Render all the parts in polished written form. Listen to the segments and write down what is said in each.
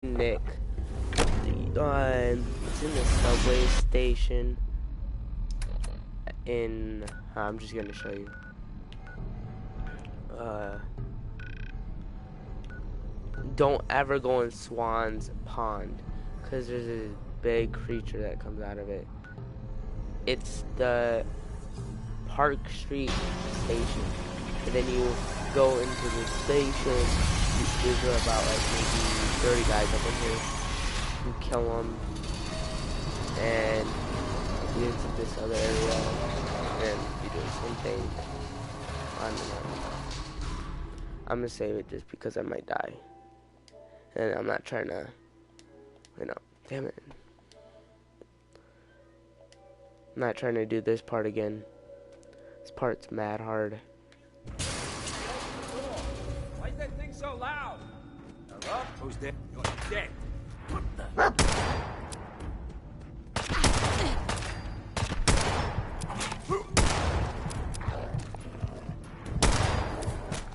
Nick. It's in the subway station. I'm just gonna show you. Don't ever go in Swan's Pond, cause there's a big creature that comes out of it. It's the Park Street station, and then you go into the station. There's about like maybe 30 guys up in here. You kill them, and you get into this other area, and you do the same thing. I don't know. I'm gonna save it just because I might die, and I'm not trying to, damn it. I'm not trying to do this part again. This part's mad hard. Why is that thing so loud? Hello? Who's there? You're dead. What the?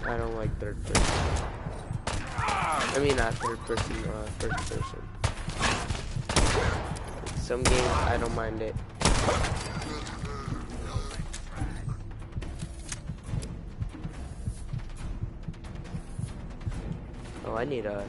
I don't like third person. I mean, not third person, first person. Some games, I don't mind it. Oh, I need a...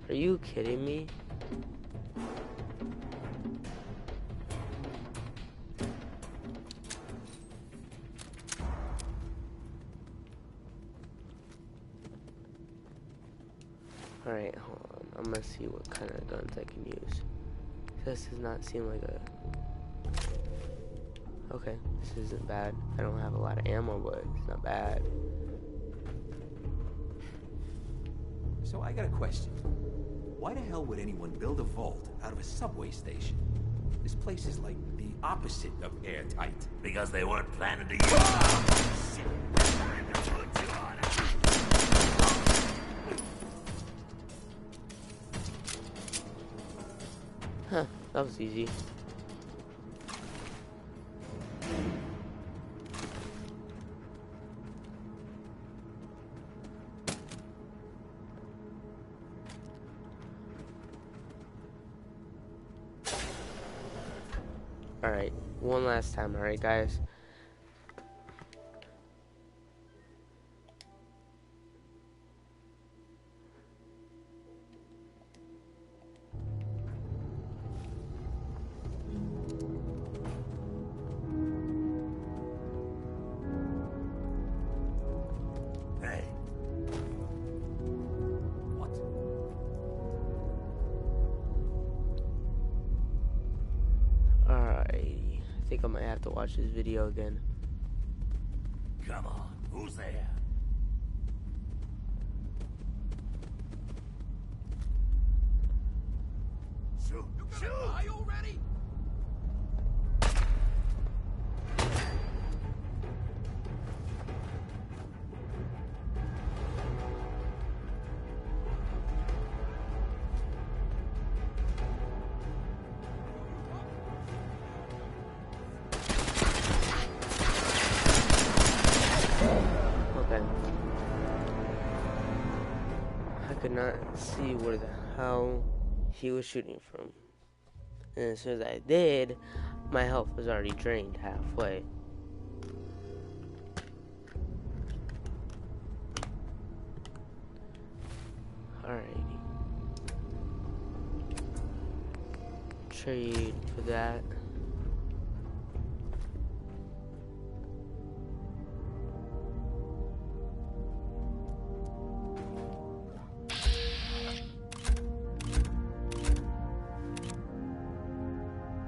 Are you kidding me? Alright, hold on. I'm gonna see what kind of guns I can use. This does not seem like a... Okay, this isn't bad. I don't have a lot of ammo, but it's not bad. So I got a question. Why the hell would anyone build a vault out of a subway station? This place is like the opposite of airtight. Because they weren't planning to use it. Huh, that was easy. Alright, one last time, alright guys? Hey. What? Alright, I think I might have to watch this video again. Come on, who's there? Shoot! Shoot! Die already? Okay. I could not see where the hell he was shooting from. And as soon as I did, my health was already drained halfway. Alrighty. Trade for that.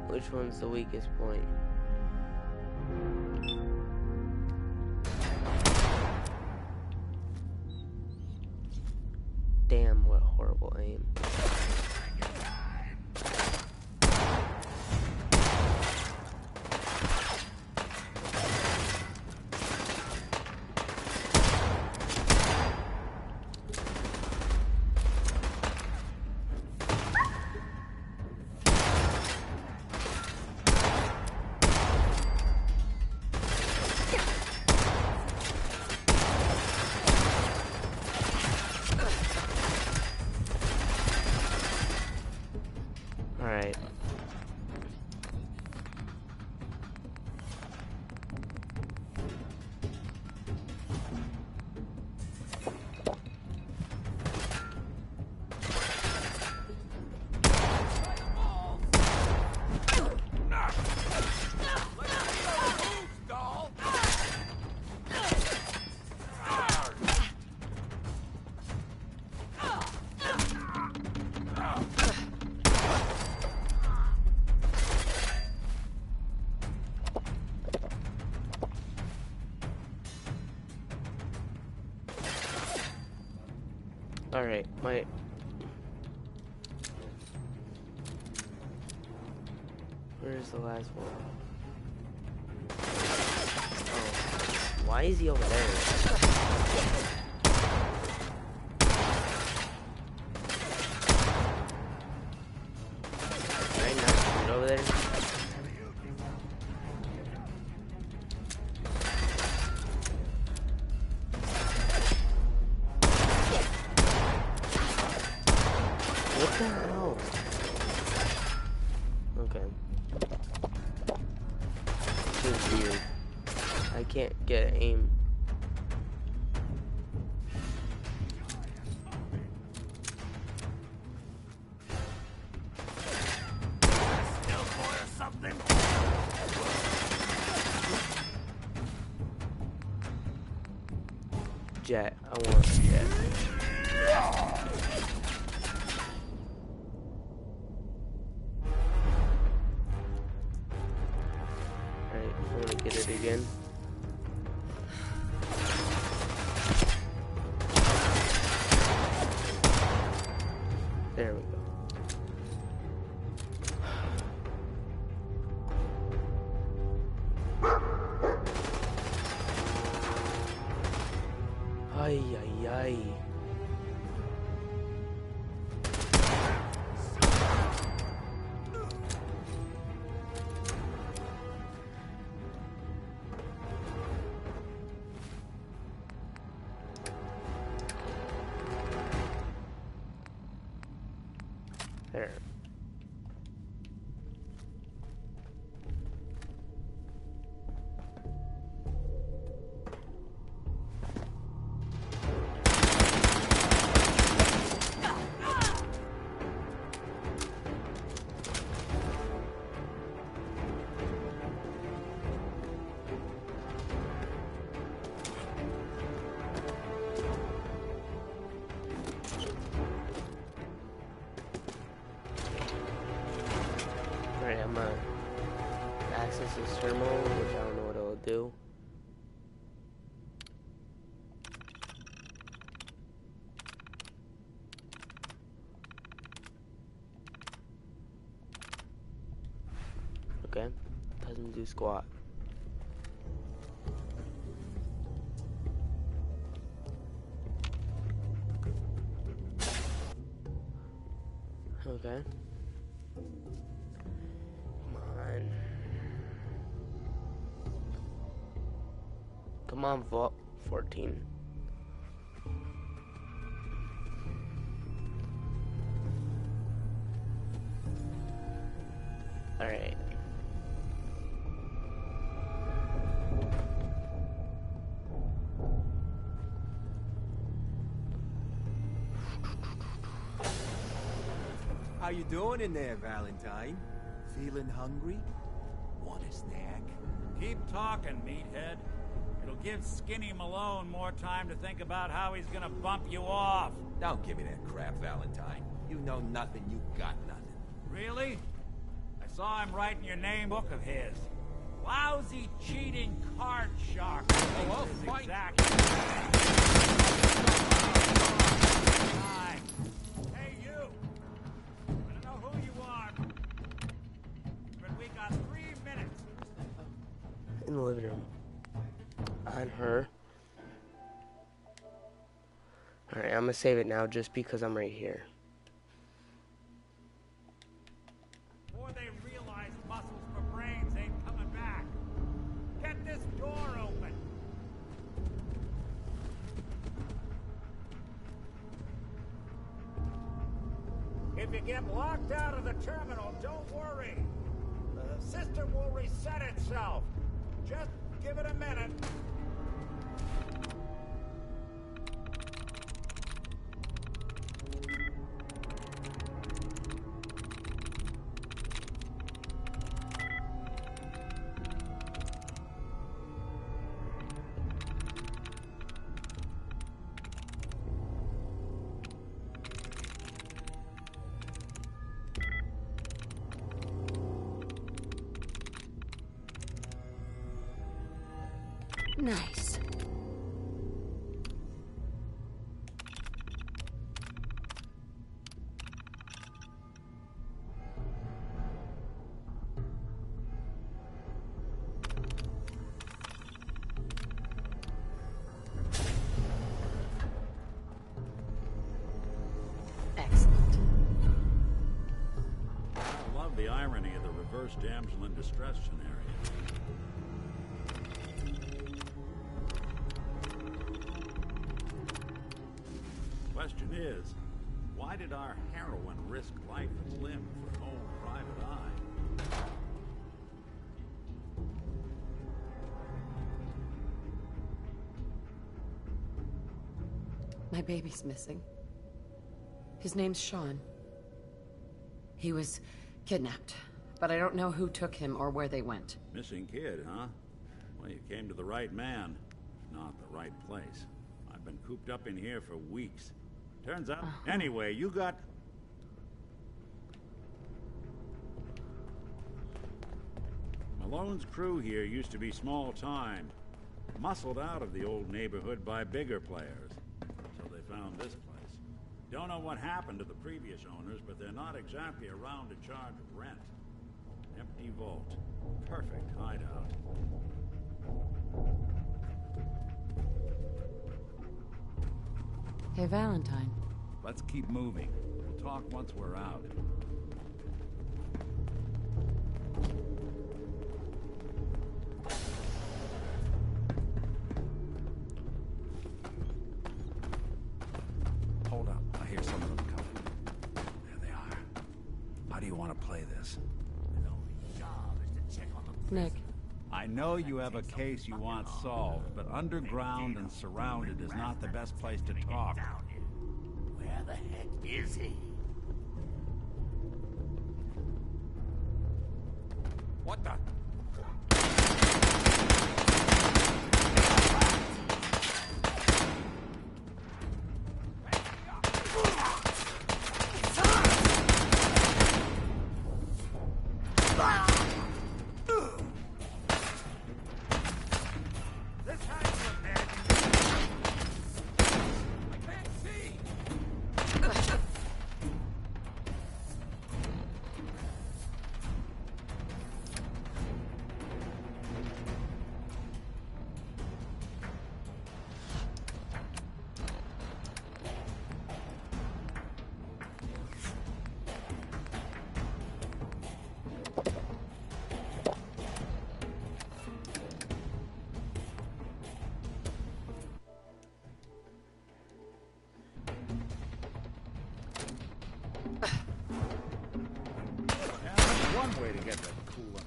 Which one's the weakest point? Damn, what horrible aim. Alright, where's the last one? Oh. Why is he over there? Can I not get over there? What the hell? Okay. This is weird. I can't get aim. Still boy or something? Jet. I want a jet. Alright, I want to get it again. There we go. Ay, ay, ay. There. Alright, I'm gonna access this terminal, which I don't know what it'll do. Okay, doesn't do squat. Okay. Come on, Vault 14. Alright. How you doing in there, Valentine? Feeling hungry? Want a snack? Keep talking, meathead. It'll give Skinny Malone more time to think about how he's gonna bump you off. Don't give me that crap, Valentine. You know nothing, you got nothing. Really? I saw him writing your name book of his. Lousy, cheating card shark. Oh, I'll Is fight. exactly. Time. Hey, you. I don't know who you are, but we got 3 minutes. In the living room. On her. Alright, I'm gonna save it now just because I'm right here. Before they realize muscles for brains ain't coming back. Get this door open. If you get locked out of the terminal, don't worry. The system will reset itself. Just give it a minute. Nice. irony of the reverse damsel in distress scenario. Question is, why did our heroine risk life and limb for her own private eye? My baby's missing. His name's Sean. He was kidnapped, but I don't know who took him or where they went. Missing kid, huh? Well, you came to the right man, not the right place. I've been cooped up in here for weeks. Turns out... Anyway, you got... Malone's crew here used to be small time. Muscled out of the old neighborhood by bigger players. So they found this place. Don't know what happened to the previous owners, but they're not exactly around to charge rent. Empty vault. Perfect hideout. Hey, Valentine. Let's keep moving. We'll talk once we're out. Hold up. I hear some of them coming. There they are. How do you want to play this? Nick. I know you have a case you want solved, but underground and surrounded is not the best place to talk. Where the heck is he? What the? One way to get that cool up.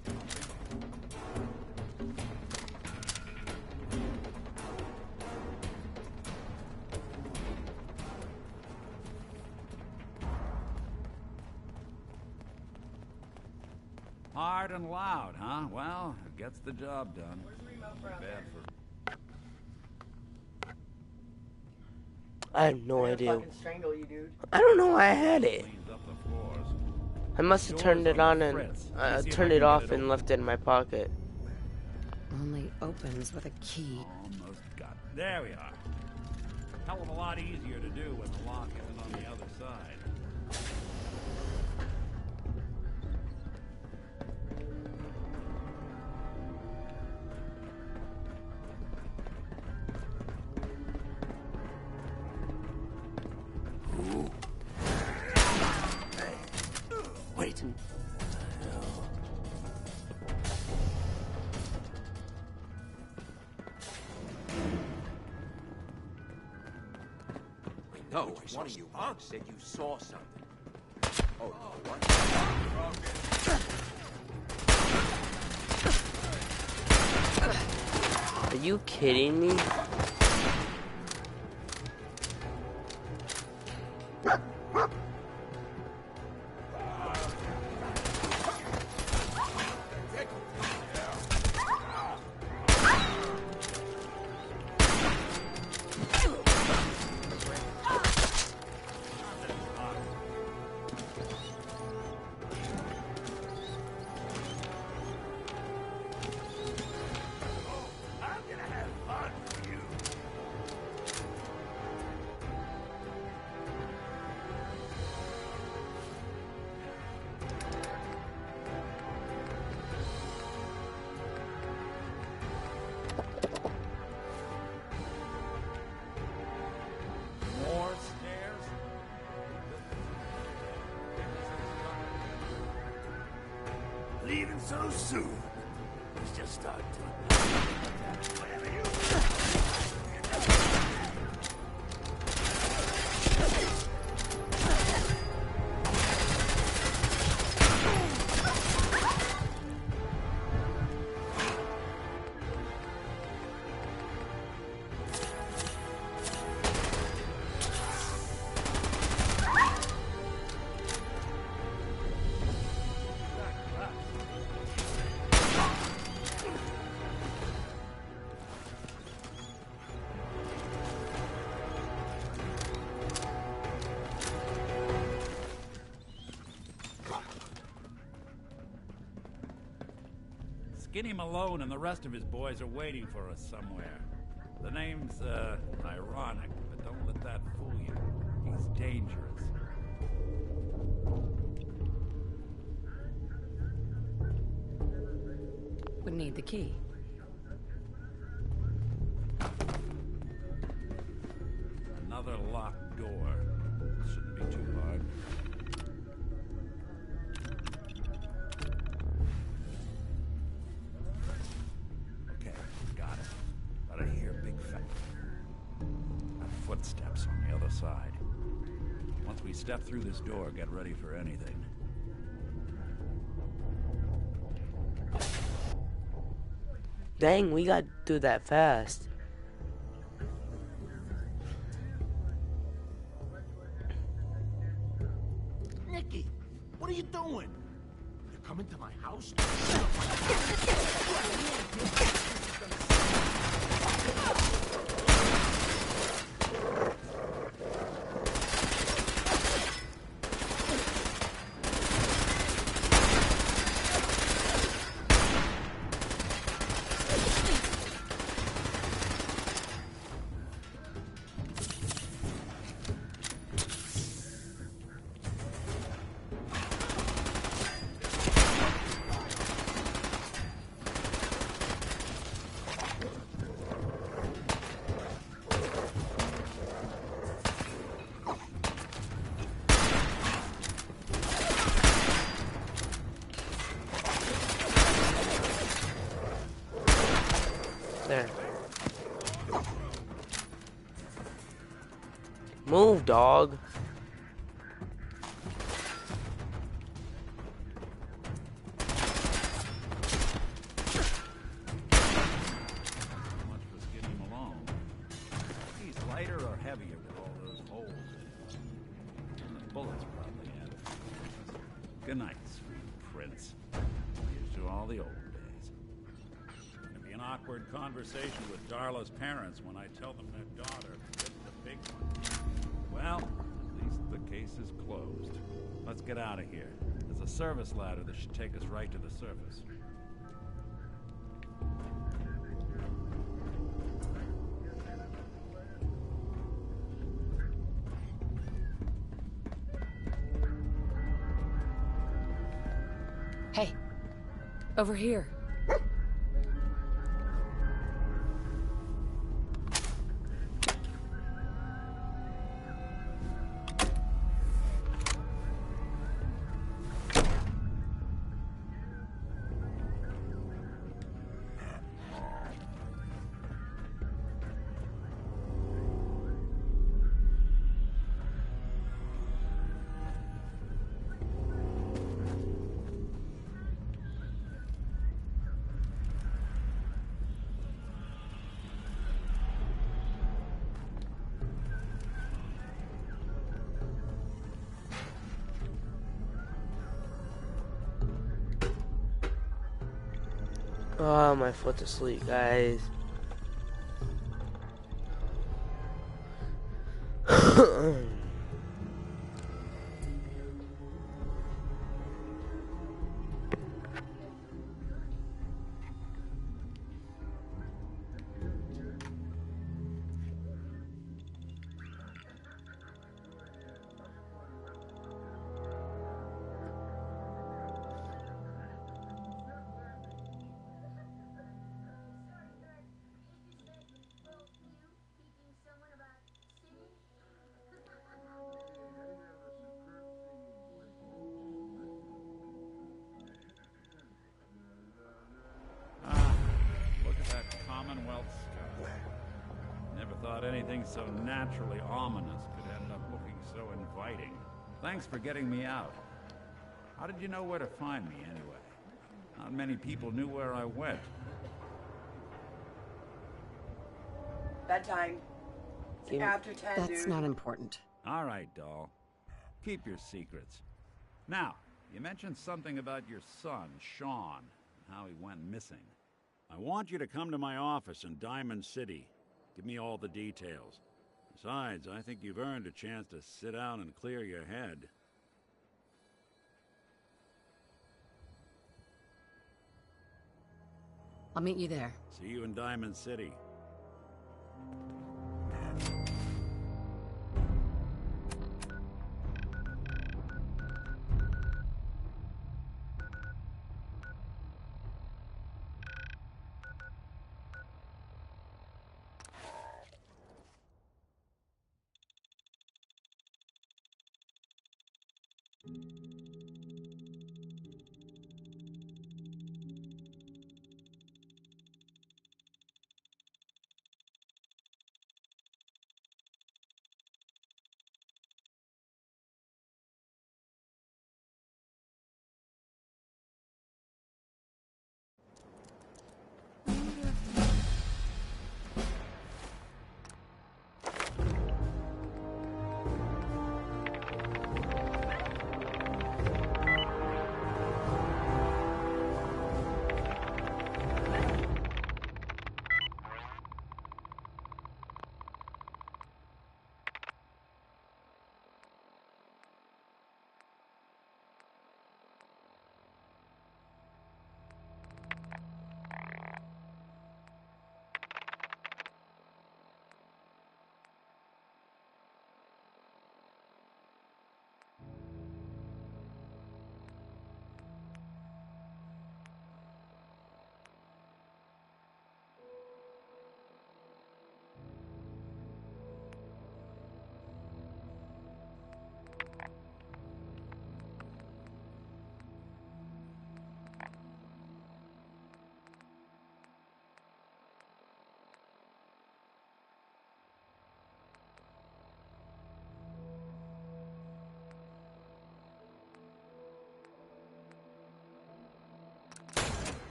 Hard and loud, huh? Well, it gets the job done. Bad for... I have no idea. Fucking strangle you, dude. I don't know why I had it. Cleans up the floors. I must have turned it on and turned it off and left it in my pocket. Only opens with a key. Almost got it. There we are. Hell of a lot easier to do when the lock isn't on the other side. Wait. I know. One of you punks said you saw something. Oh, what? Are you kidding me? I'm gonna have fun with you. So soon. Let's just start doing whatever you... Skinny Malone and the rest of his boys are waiting for us somewhere. The name's, ironic, but don't let that fool you. He's dangerous. Would need the key. Another locked door. Shouldn't be too hard. Okay, got it. But I hear big fat footsteps on the other side. Once we step through this door, get ready for anything. Dang, we got to do that fast. Nicky, what are you doing? You're coming to my house? There. Move, dog. Much for Skinny Malone. He's lighter or heavier with all those holes in it. And the bullets probably in. Good night, sweet prince. Here's to all the old days. Gonna be an awkward conversation with Darla's parents when I tell them their daughter bit the big one. Well, at least the case is closed. Let's get out of here. There's a service ladder that should take us right to the surface. Hey, over here. Oh, my foot's asleep, guys. thought anything so naturally ominous could end up looking so inviting. Thanks for getting me out. How did you know where to find me, anyway? Not many people knew where I went. Bedtime. It's Give- after 10, That's dude. not important. All right, doll. Keep your secrets. Now, you mentioned something about your son, Sean, and how he went missing. I want you to come to my office in Diamond City. Give me all the details. Besides, I think you've earned a chance to sit down and clear your head. I'll meet you there. See you in Diamond City.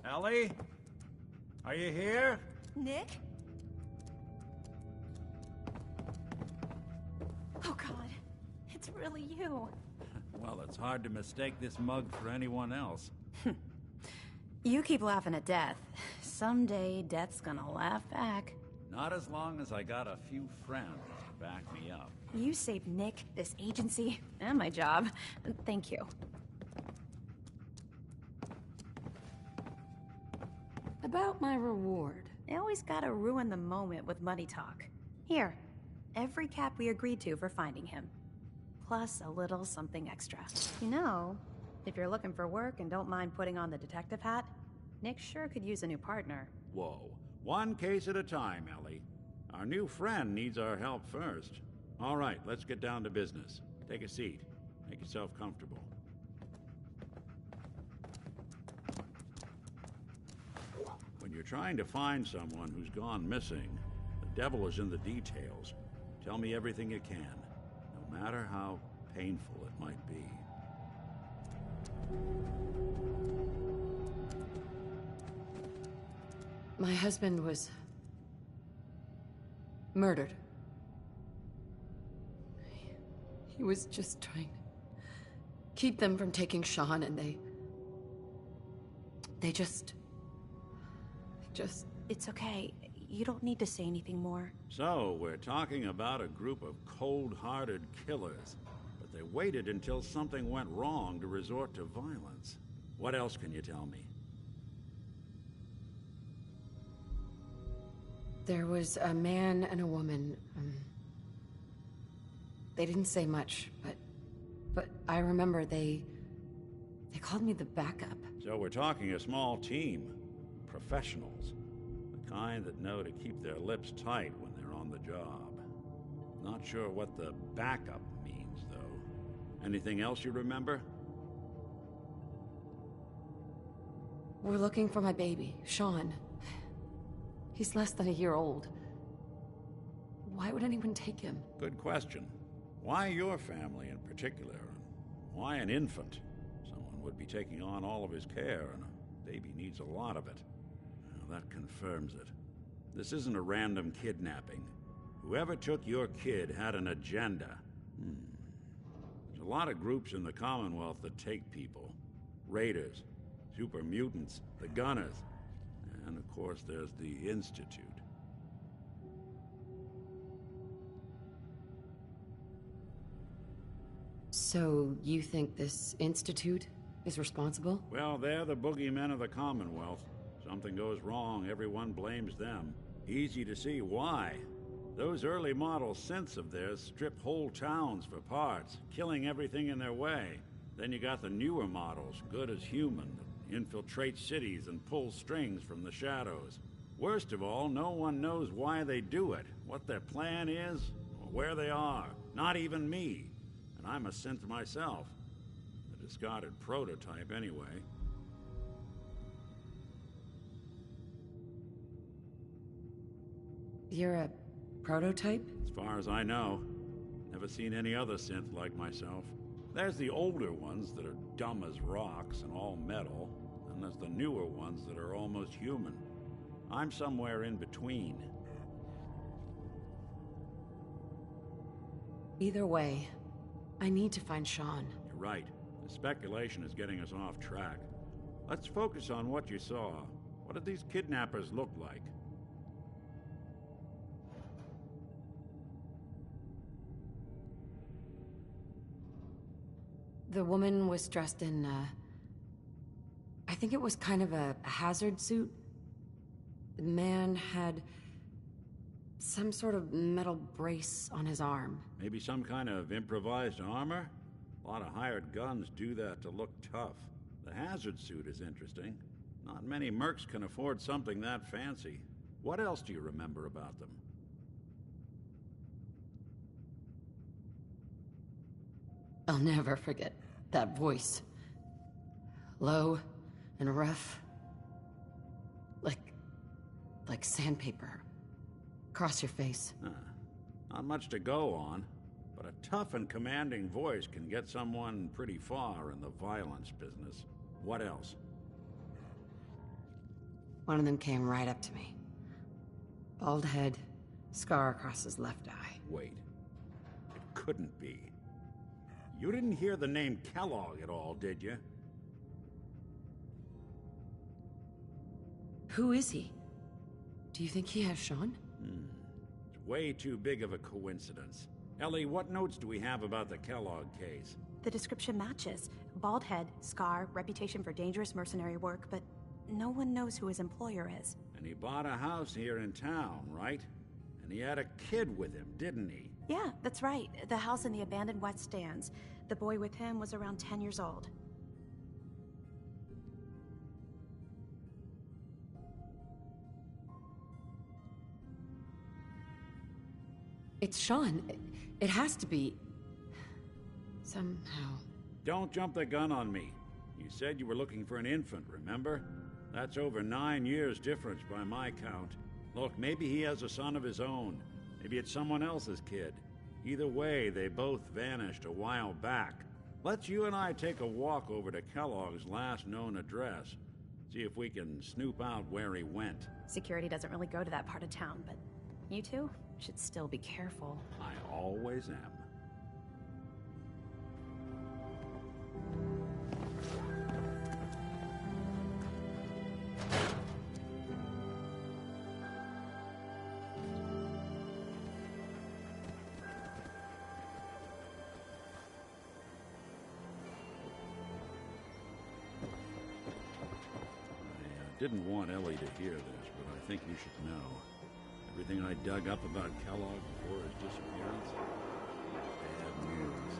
Ellie? Are you here? Nick? Oh God, it's really you. Well, it's hard to mistake this mug for anyone else. You keep laughing at death. Someday, death's gonna laugh back. Not as long as I got a few friends to back me up. You saved Nick, this agency, and my job. Thank you. About my reward. I always gotta ruin the moment with money talk. Here, every cap we agreed to for finding him. Plus a little something extra. You know, if you're looking for work and don't mind putting on the detective hat, Nick sure could use a new partner. Whoa. One case at a time, Ellie. Our new friend needs our help first. All right, let's get down to business. Take a seat. Make yourself comfortable. When you're trying to find someone who's gone missing, the devil is in the details. Tell me everything you can, no matter how painful it might be. My husband was murdered. He was just trying to keep them from taking Sean, and they just... It's okay. You don't need to say anything more. So, we're talking about a group of cold-hearted killers, but they waited until something went wrong to resort to violence. What else can you tell me? There was a man and a woman. They didn't say much, but I remember they They called me the backup. So we're talking a small team. Professionals. The kind that know to keep their lips tight when they're on the job. Not sure what the backup means, though. Anything else you remember? We're looking for my baby, Sean. He's less than a year old. Why would anyone take him? Good question. Why your family in particular? Why an infant? Someone would be taking on all of his care, and a baby needs a lot of it. Well, that confirms it. This isn't a random kidnapping. Whoever took your kid had an agenda. There's a lot of groups in the Commonwealth that take people. Raiders, super mutants, the Gunners, and of course there's the Institute. So, you think this institute is responsible? Well, they're the boogeymen of the Commonwealth. Something goes wrong, everyone blames them. Easy to see why. Those early model synths of theirs strip whole towns for parts, killing everything in their way. Then you got the newer models, good as human, that infiltrate cities and pull strings from the shadows. Worst of all, no one knows why they do it, what their plan is, or where they are. Not even me. And I'm a synth myself. A discarded prototype, anyway. You're a prototype? As far as I know. Never seen any other synth like myself. There's the older ones that are dumb as rocks and all metal, and there's the newer ones that are almost human. I'm somewhere in between. Either way, I need to find Sean. You're right. The speculation is getting us off track. Let's focus on what you saw. What did these kidnappers look like? The woman was dressed in, I think it was kind of a hazard suit. The man had some sort of metal brace on his arm. Maybe some kind of improvised armor? A lot of hired guns do that to look tough. The hazard suit is interesting. Not many mercs can afford something that fancy. What else do you remember about them? I'll never forget that voice. Low and rough. Like sandpaper. Across your face. Not much to go on, but a tough and commanding voice can get someone pretty far in the violence business. What else? One of them came right up to me. Bald head, scar across his left eye. Wait. It couldn't be. You didn't hear the name Kellogg at all, did you? Who is he? Do you think he has Sean? It's way too big of a coincidence. Ellie, what notes do we have about the Kellogg case? The description matches. Bald head, scar, reputation for dangerous mercenary work, but no one knows who his employer is. And he bought a house here in town, right? And he had a kid with him, didn't he? Yeah, that's right. The house in the abandoned West Stands. The boy with him was around 10 years old. It's Sean. It has to be. Somehow. Don't jump the gun on me. You said you were looking for an infant, remember? That's over 9 years difference by my count. Look, maybe he has a son of his own. Maybe it's someone else's kid. Either way, they both vanished a while back. Let's you and I take a walk over to Kellogg's last known address. See if we can snoop out where he went. Security doesn't really go to that part of town, but you two should still be careful. I always am. I didn't want Ellie to hear this, but I think you should know. Everything I dug up about Kellogg before his disappearance? Bad news.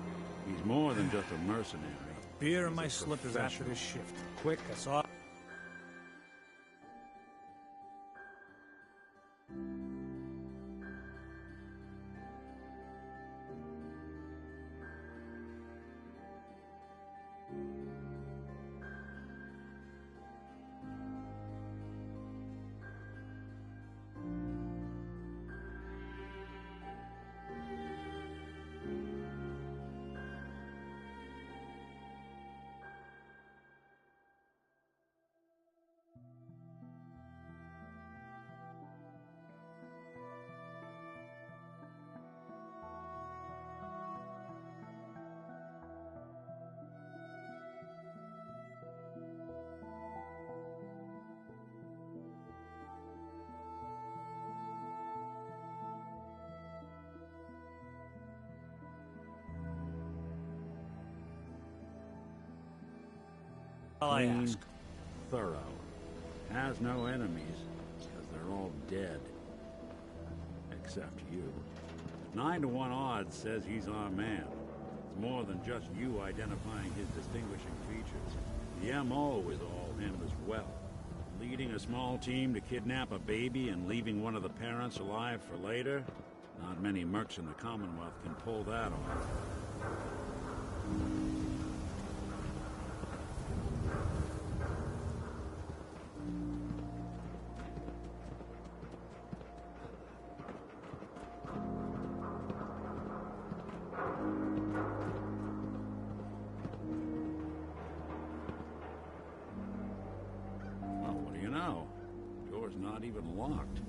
He's more than just a mercenary. Beer and my slippers after this shift. Quick, I saw. All I Clean, ask. thorough. Has no enemies, because they're all dead. Except you. 9 to 1 odds says he's our man. It's more than just you identifying his distinguishing features. The MO is all him as well. Leading a small team to kidnap a baby and leaving one of the parents alive for later? Not many mercs in the Commonwealth can pull that off. Well, what do you know? Door's not even locked.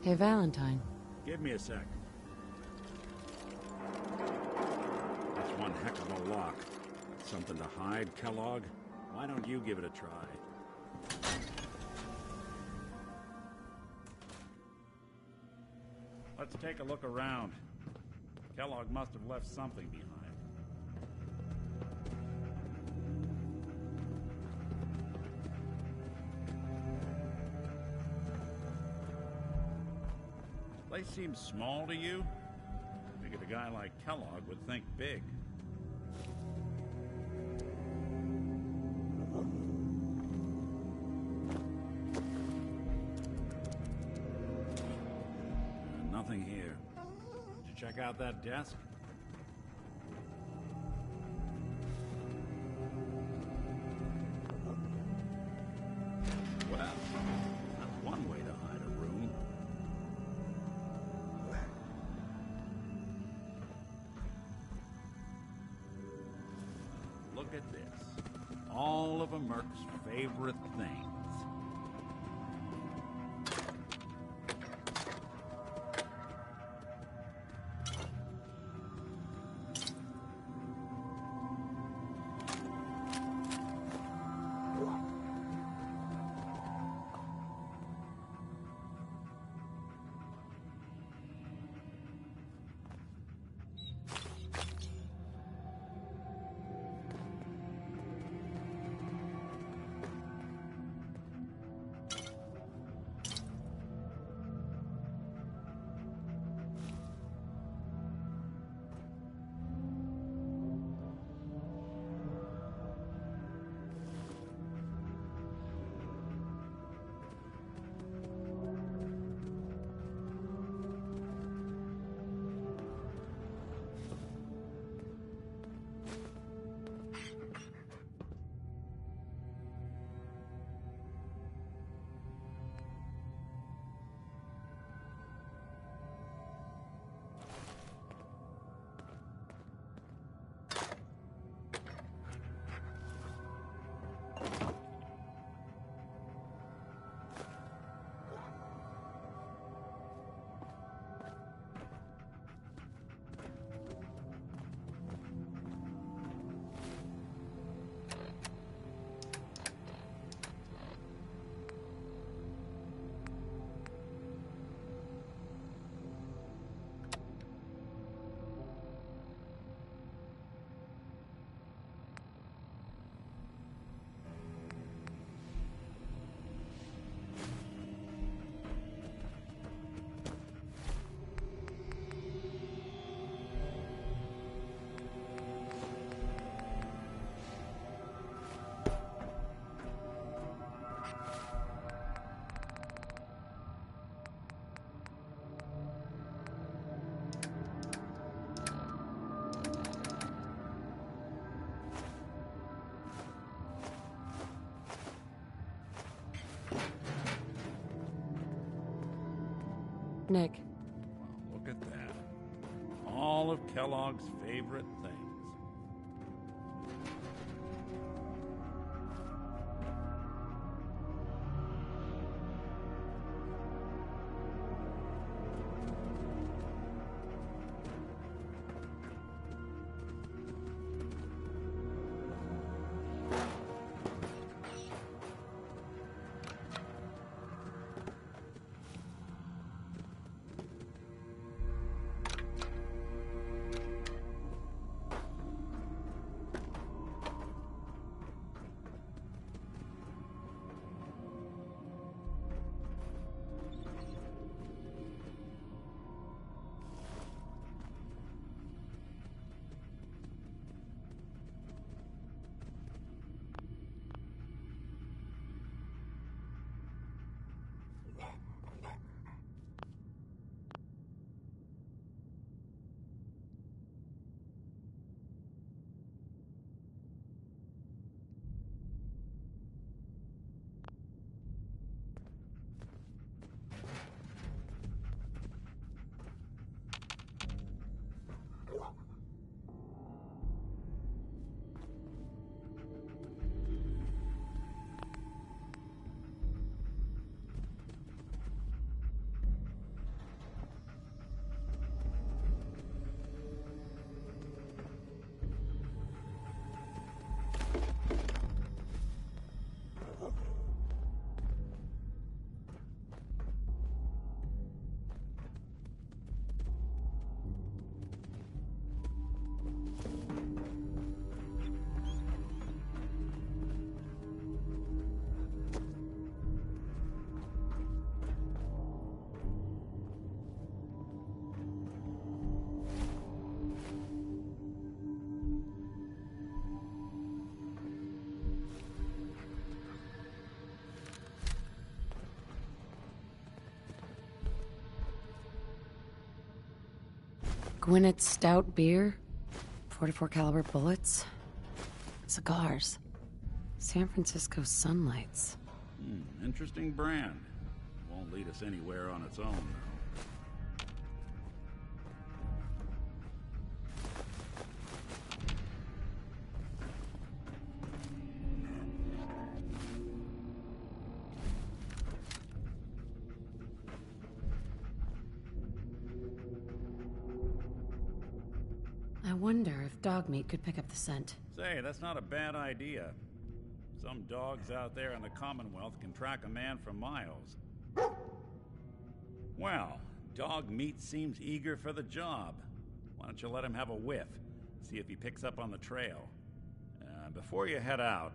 Hey, Valentine. Give me a sec. That's one heck of a lock. Something to hide, Kellogg? Why don't you give it a try? Let's take a look around. Kellogg must have left something behind. Place seems small to you? Figured a guy like Kellogg would think big. Nothing here. Did you check out that desk? Well, that's one way to hide a room. Look at this. All of a merc's favorite things. Nick. Well, look at that. All of Kellogg's favorite things. Gwinnett's stout beer, 44 caliber bullets, cigars, San Francisco sunlights. Interesting brand. Won't lead us anywhere on its own, though. I wonder if dog meat could pick up the scent. Say, that's not a bad idea. Some dogs out there in the Commonwealth can track a man for miles. Well, dog meat seems eager for the job. Why don't you let him have a whiff? See if he picks up on the trail. Before you head out,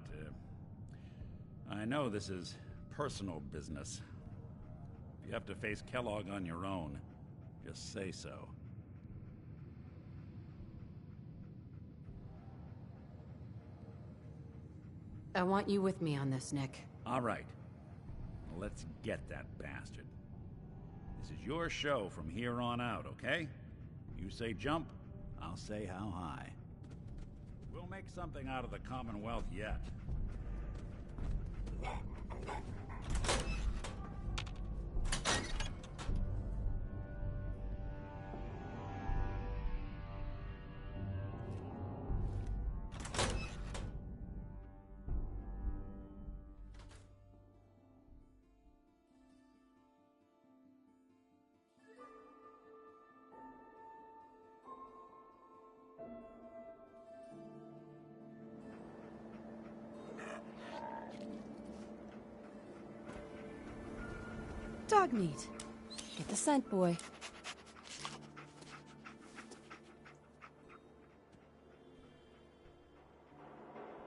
I know this is personal business. If you have to face Kellogg on your own, just say so. I want you with me on this, Nick. All right. Let's get that bastard. This is your show from here on out, okay? You say jump, I'll say how high. We'll make something out of the Commonwealth yet. Dog meat. Get the scent, boy.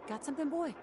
Got something, boy?